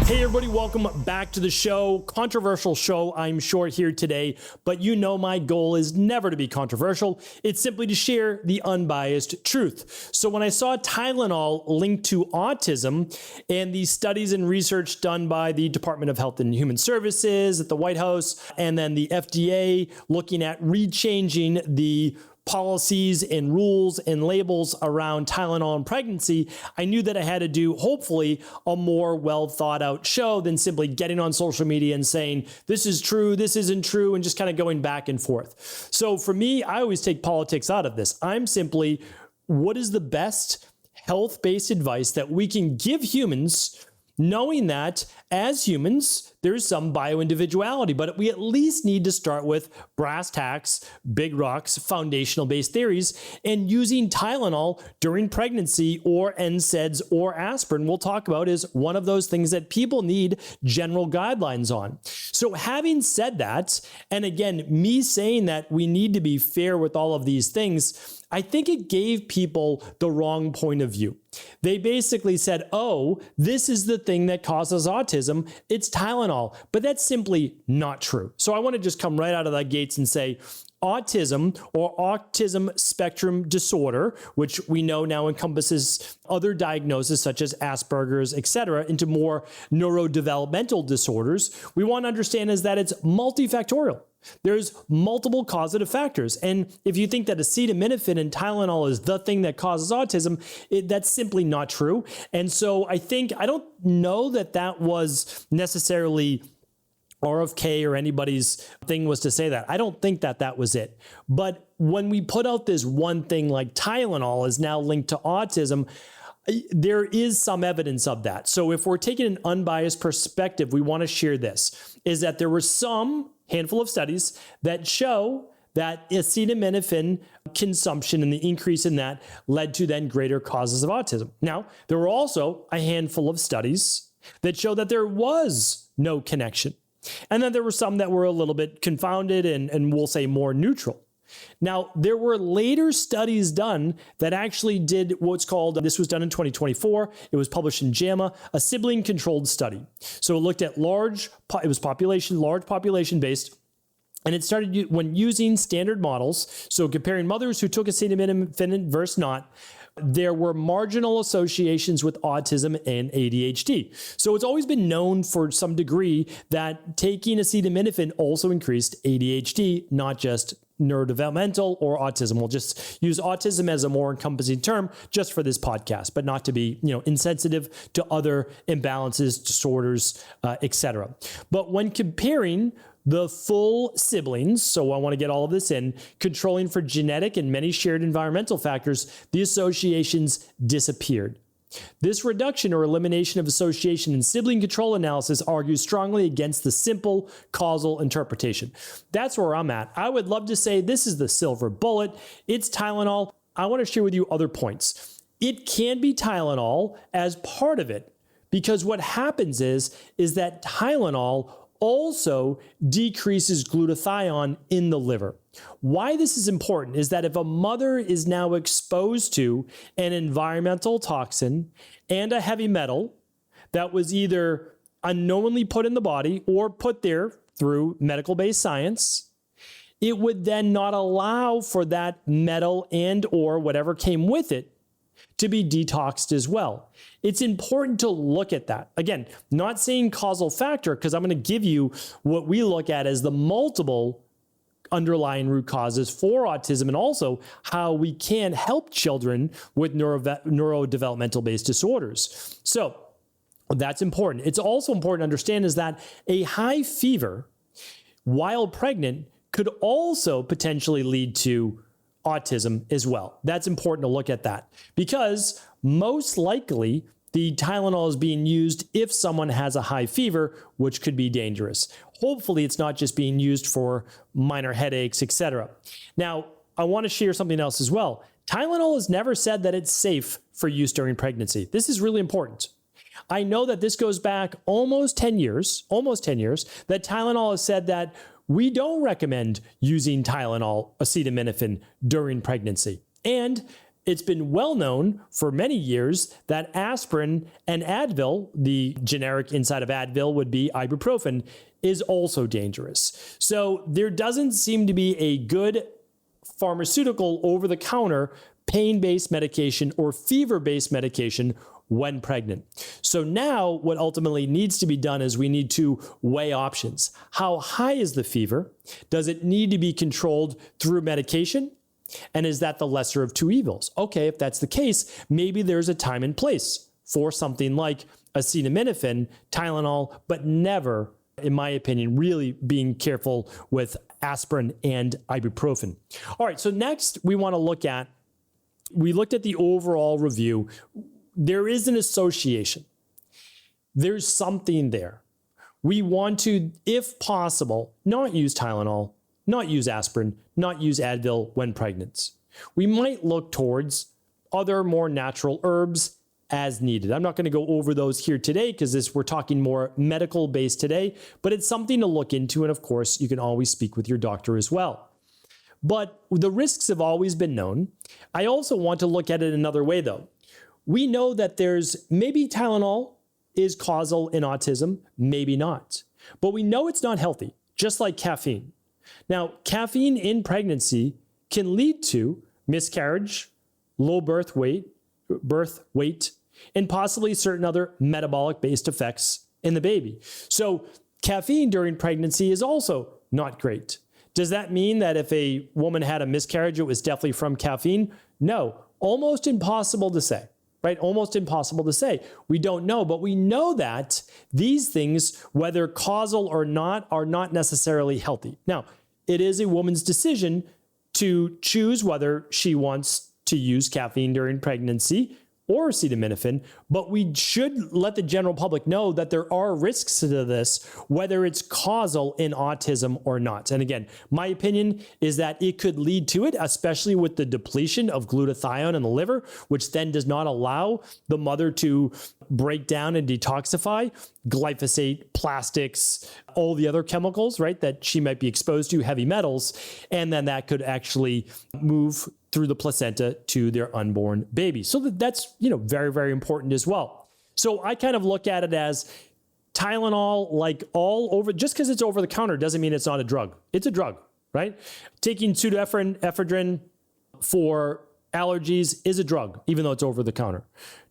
Hey everybody, welcome back to the show. Controversial show, I'm sure, here today, but you know my goal is never to be controversial. It's simply to share the unbiased truth. So when I saw Tylenol linked to autism and the studies and research done by the Department of Health and Human Services at the White House, and then the FDA looking at rechanging the policies and rules and labels around Tylenol and pregnancy, I knew that I had to do, hopefully, a more well thought out show than simply getting on social media and saying, this is true, this isn't true, and just kind of going back and forth. So for me, I always take politics out of this. I'm simply, what is the best health-based advice that we can give humans, knowing that as humans, there's some bio-individuality, but we at least need to start with brass tacks, big rocks, foundational-based theories, and using Tylenol during pregnancy or NSAIDs or aspirin, we'll talk about, is one of those things that people need general guidelines on. So having said that, and again, me saying that we need to be fair with all of these things, I think it gave people the wrong point of view. They basically said, oh, this is the thing that causes autism. It's Tylenol. But that's simply not true. So I want to just come right out of the gates and say, autism or autism spectrum disorder, which we know now encompasses other diagnoses such as Asperger's, etc., into more neurodevelopmental disorders, we want to understand is that it's multifactorial. There's multiple causative factors. And if you think that acetaminophen and Tylenol is the thing that causes autism, that's simply not true. And so I don't know that that was necessarily RFK or anybody's thing was to say that. I don't think that that was it. But when we put out this one thing like Tylenol is now linked to autism, there is some evidence of that. So if we're taking an unbiased perspective, we want to share this, is that there were some handful of studies that show that acetaminophen consumption and the increase in that led to then greater causes of autism. Now, there were also a handful of studies that show that there was no connection. And then there were some that were a little bit confounded and we'll say more neutral. Now, there were later studies done that actually did what's called, this was done in 2024, it was published in JAMA, a sibling-controlled study. So it looked at large population based, and it started when using standard models, so comparing mothers who took acetaminophen versus not, there were marginal associations with autism and ADHD. So it's always been known for some degree that taking acetaminophen also increased ADHD, not just neurodevelopmental or autism. We'll just use autism as a more encompassing term just for this podcast, but not to be, insensitive to other imbalances, disorders, etc. But when comparing the full siblings, so I want to get all of this in, controlling for genetic and many shared environmental factors, the associations disappeared. This reduction or elimination of association in sibling control analysis argues strongly against the simple causal interpretation. That's where I'm at. I would love to say this is the silver bullet. It's Tylenol. I want to share with you other points. It can be Tylenol as part of it, because what happens is that Tylenol also decreases glutathione in the liver. Why this is important is that if a mother is now exposed to an environmental toxin and a heavy metal that was either unknowingly put in the body or put there through medical-based science, it would then not allow for that metal and or whatever came with it to be detoxed as well. It's important to look at that. Again, not saying causal factor, because I'm going to give you what we look at as the multiple underlying root causes for autism and also how we can help children with neurodevelopmental based disorders. So that's important. It's also important to understand is that a high fever while pregnant could also potentially lead to autism as well. That's important to look at that because most likely the Tylenol is being used if someone has a high fever, which could be dangerous. Hopefully it's not just being used for minor headaches, etc. Now, I want to share something else as well. Tylenol has never said that it's safe for use during pregnancy. This is really important. I know that this goes back almost 10 years, that Tylenol has said that we don't recommend using Tylenol, acetaminophen during pregnancy. And it's been well known for many years that aspirin and Advil, the generic inside of Advil would be ibuprofen, is also dangerous. So there doesn't seem to be a good pharmaceutical over-the-counter pain-based medication or fever-based medication when pregnant. So now what ultimately needs to be done is we need to weigh options. How high is the fever? Does it need to be controlled through medication? And is that the lesser of two evils? Okay, if that's the case, maybe there's a time and place for something like acetaminophen, Tylenol, but never, in my opinion, really being careful with aspirin and ibuprofen. All right, so next we looked at the overall review. There is an association. There's something there. We want to, if possible, not use Tylenol, not use aspirin, not use Advil when pregnant. We might look towards other more natural herbs as needed. I'm not going to go over those here today because we're talking more medical based today, but it's something to look into. And of course, you can always speak with your doctor as well. But the risks have always been known. I also want to look at it another way though. We know that there's maybe Tylenol is causal in autism, maybe not. But we know it's not healthy, just like caffeine. Now, caffeine in pregnancy can lead to miscarriage, low birth weight, and possibly certain other metabolic-based effects in the baby. So caffeine during pregnancy is also not great. Does that mean that if a woman had a miscarriage, it was definitely from caffeine? No, almost impossible to say. Right? Almost impossible to say. We don't know, but we know that these things, whether causal or not, are not necessarily healthy. Now, it is a woman's decision to choose whether she wants to use caffeine during pregnancy or acetaminophen, but we should let the general public know that there are risks to this, whether it's causal in autism or not. And again, my opinion is that it could lead to it, especially with the depletion of glutathione in the liver, which then does not allow the mother to break down and detoxify glyphosate, plastics, all the other chemicals, right, that she might be exposed to, heavy metals, and then that could actually move through the placenta to their unborn baby. So that's, very, very important as well. So I kind of look at it as Tylenol, like all over, just because it's over the counter doesn't mean it's not a drug. It's a drug, right? Taking pseudoephedrine for allergies is a drug, even though it's over the counter.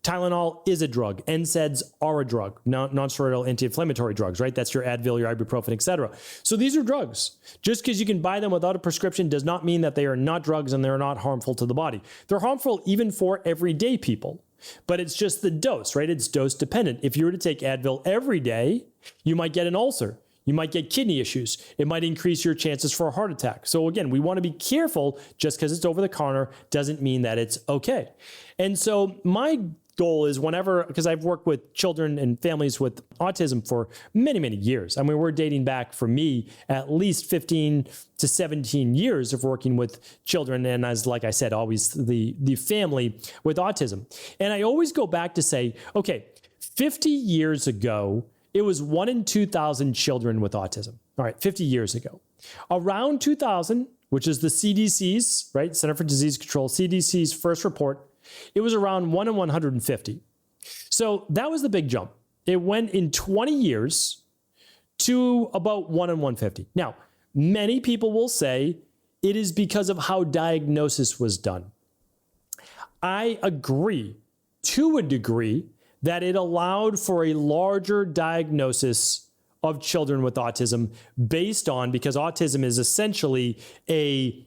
Tylenol is a drug. NSAIDs are a drug, non-steroidal anti-inflammatory drugs, right? That's your Advil, your ibuprofen, etc. So these are drugs. Just because you can buy them without a prescription does not mean that they are not drugs and they're not harmful to the body. They're harmful even for everyday people, but it's just the dose, right? It's dose dependent. If you were to take Advil every day, you might get an ulcer. You might get kidney issues. It might increase your chances for a heart attack. So again, we want to be careful. Just because it's over the counter doesn't mean that it's okay. And so my goal is whenever, because I've worked with children and families with autism for many, many years. I mean, we're dating back for me at least 15 to 17 years of working with children. And as, like I said, always the family with autism. And I always go back to say, okay, 50 years ago, it was 1 in 2,000 children with autism. All right, 50 years ago. Around 2000, which is the CDC's, right, Center for Disease Control, CDC's first report, it was around 1 in 150. So that was the big jump. It went in 20 years to about 1 in 150. Now, many people will say it is because of how diagnosis was done. I agree to a degree that it allowed for a larger diagnosis of children with autism based on, because autism is essentially a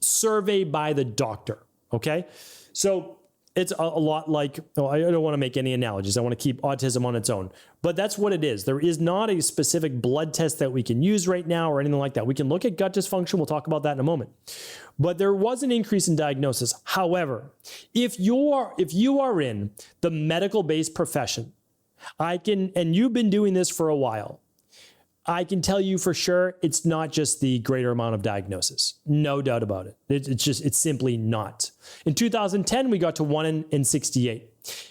survey by the doctor, okay? So it's a lot like, I don't want to make any analogies. I want to keep autism on its own, but that's what it is. There is not a specific blood test that we can use right now or anything like that. We can look at gut dysfunction. We'll talk about that in a moment. But there was an increase in diagnosis. However, if you are in the medical-based profession, and you've been doing this for a while, I can tell you for sure it's not just the greater amount of diagnosis. No doubt about it. It's simply not. In 2010, we got to 1 in 68.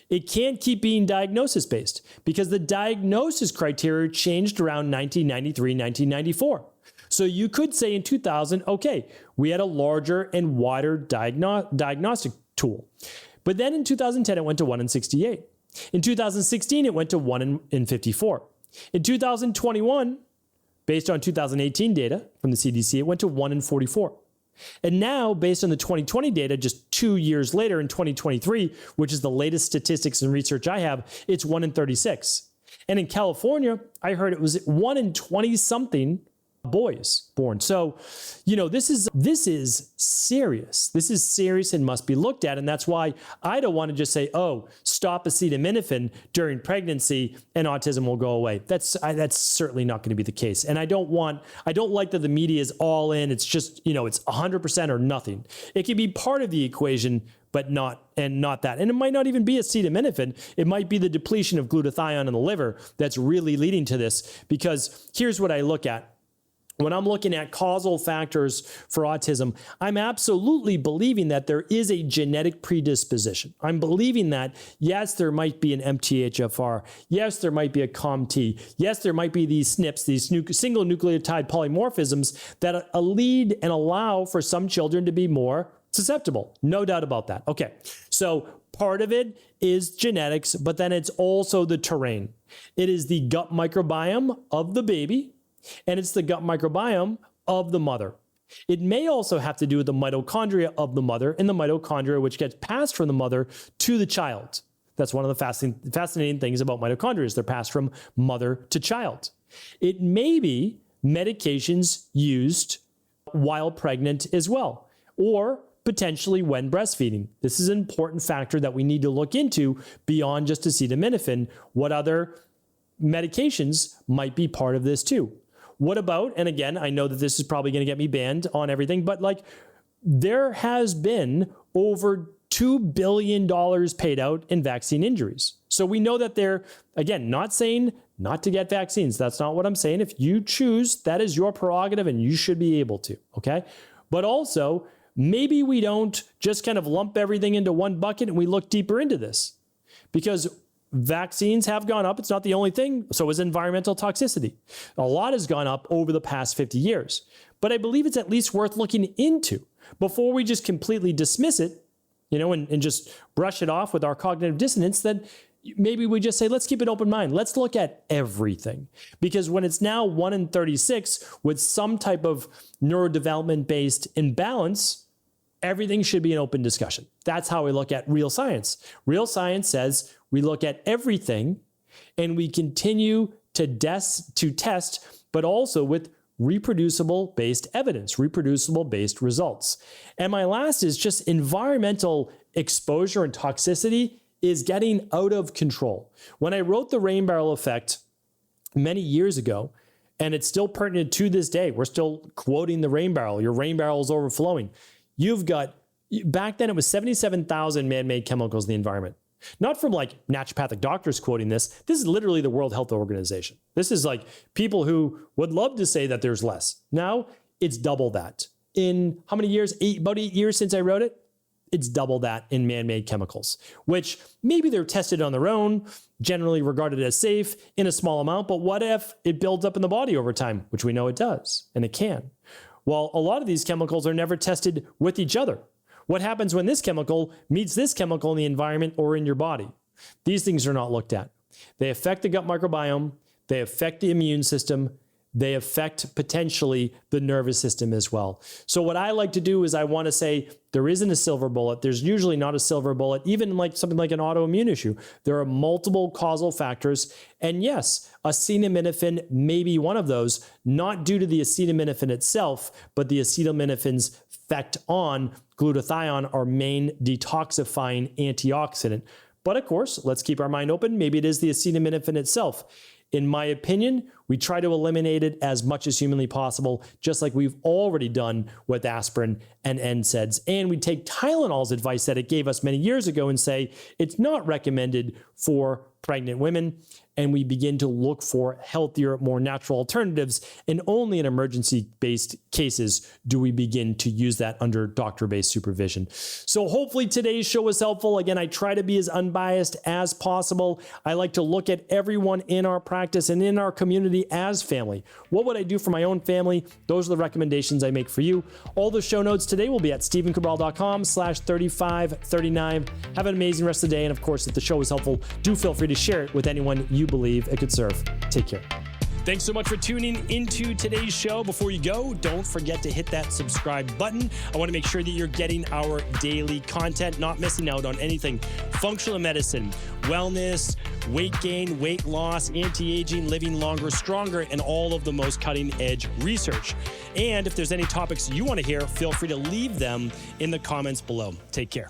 It can't keep being diagnosis based because the diagnosis criteria changed around 1993, 1994. So you could say in 2000, okay, we had a larger and wider diagnostic tool. But then in 2010, it went to 1 in 68. In 2016, it went to 1 in 54. In 2021, based on 2018 data from the CDC, it went to 1 in 44. And now, based on the 2020 data, just 2 years later in 2023, which is the latest statistics and research I have, it's 1 in 36. And in California, I heard it was 1 in 20-something boys born. So, this is serious. This is serious and must be looked at. And that's why I don't want to just say, oh, stop acetaminophen during pregnancy and autism will go away. That's certainly not going to be the case. And I don't like that the media is all in. It's just, it's 100% or nothing. It can be part of the equation, but not that. And it might not even be acetaminophen. It might be the depletion of glutathione in the liver that's really leading to this. Because here's what I look at. When I'm looking at causal factors for autism, I'm absolutely believing that there is a genetic predisposition. I'm believing that, yes, there might be an MTHFR. Yes, there might be a COMT. Yes, there might be these SNPs, these single nucleotide polymorphisms that lead and allow for some children to be more susceptible. No doubt about that. Okay, so part of it is genetics, but then it's also the terrain. It is the gut microbiome of the baby, and it's the gut microbiome of the mother. It may also have to do with the mitochondria of the mother and the mitochondria which gets passed from the mother to the child. That's one of the fascinating things about mitochondria is they're passed from mother to child. It may be medications used while pregnant as well, or potentially when breastfeeding. This is an important factor that we need to look into beyond just acetaminophen. What other medications might be part of this too? What about, and again, I know that this is probably going to get me banned on everything, but there has been over $2 billion paid out in vaccine injuries. So we know that they're, again, not saying not to get vaccines. That's not what I'm saying. If you choose, that is your prerogative and you should be able to, okay? But also, maybe we don't just kind of lump everything into one bucket and we look deeper into this because vaccines have gone up. It's not the only thing. So is environmental toxicity. A lot has gone up over the past 50 years. But I believe it's at least worth looking into before we just completely dismiss it, and just brush it off with our cognitive dissonance. That maybe we just say, let's keep an open mind. Let's look at everything. Because when it's now 1 in 36 with some type of neurodevelopment-based imbalance, everything should be an open discussion. That's how we look at real science. Real science says we look at everything and we continue to test, but also with reproducible based evidence, reproducible based results. And my last is just environmental exposure and toxicity is getting out of control. When I wrote The Rain Barrel Effect many years ago, and it's still pertinent to this day, we're still quoting the rain barrel. Your rain barrel is overflowing. You've got, back then it was 77,000 man-made chemicals in the environment. Not from naturopathic doctors quoting this. This is literally the World Health Organization. This is people who would love to say that there's less. Now it's double that. In how many years? About 8 years since I wrote it. It's double that in man-made chemicals, which maybe they're tested on their own, generally regarded as safe in a small amount. But what if it builds up in the body over time, which we know it does, and it can. Well, a lot of these chemicals are never tested with each other. What happens when this chemical meets this chemical in the environment or in your body? These things are not looked at. They affect the gut microbiome. They affect the immune system. They affect potentially the nervous system as well. So what I like to do is I want to say there isn't a silver bullet. There's usually not a silver bullet, even something like an autoimmune issue. There are multiple causal factors. And yes, acetaminophen may be one of those, not due to the acetaminophen itself, but the acetaminophen's effect on glutathione, our main detoxifying antioxidant. But of course, let's keep our mind open. Maybe it is the acetaminophen itself. In my opinion, we try to eliminate it as much as humanly possible, just like we've already done with aspirin and NSAIDs. And we take Tylenol's advice that it gave us many years ago and say it's not recommended for pregnant women. And we begin to look for healthier, more natural alternatives. And only in emergency-based cases do we begin to use that under doctor-based supervision. So hopefully today's show was helpful. Again, I try to be as unbiased as possible. I like to look at everyone in our practice and in our community community as family. What would I do for my own family? Those are the recommendations I make for you. All the show notes today will be at stephencabral.com/3539. Have an amazing rest of the day. And of course, if the show was helpful, do feel free to share it with anyone you believe it could serve. Take care. Thanks so much for tuning into today's show. Before you go, don't forget to hit that subscribe button. I want to make sure that you're getting our daily content, not missing out on anything functional medicine, wellness, weight gain, weight loss, anti-aging, living longer, stronger, and all of the most cutting-edge research. And if there's any topics you want to hear, feel free to leave them in the comments below. Take care.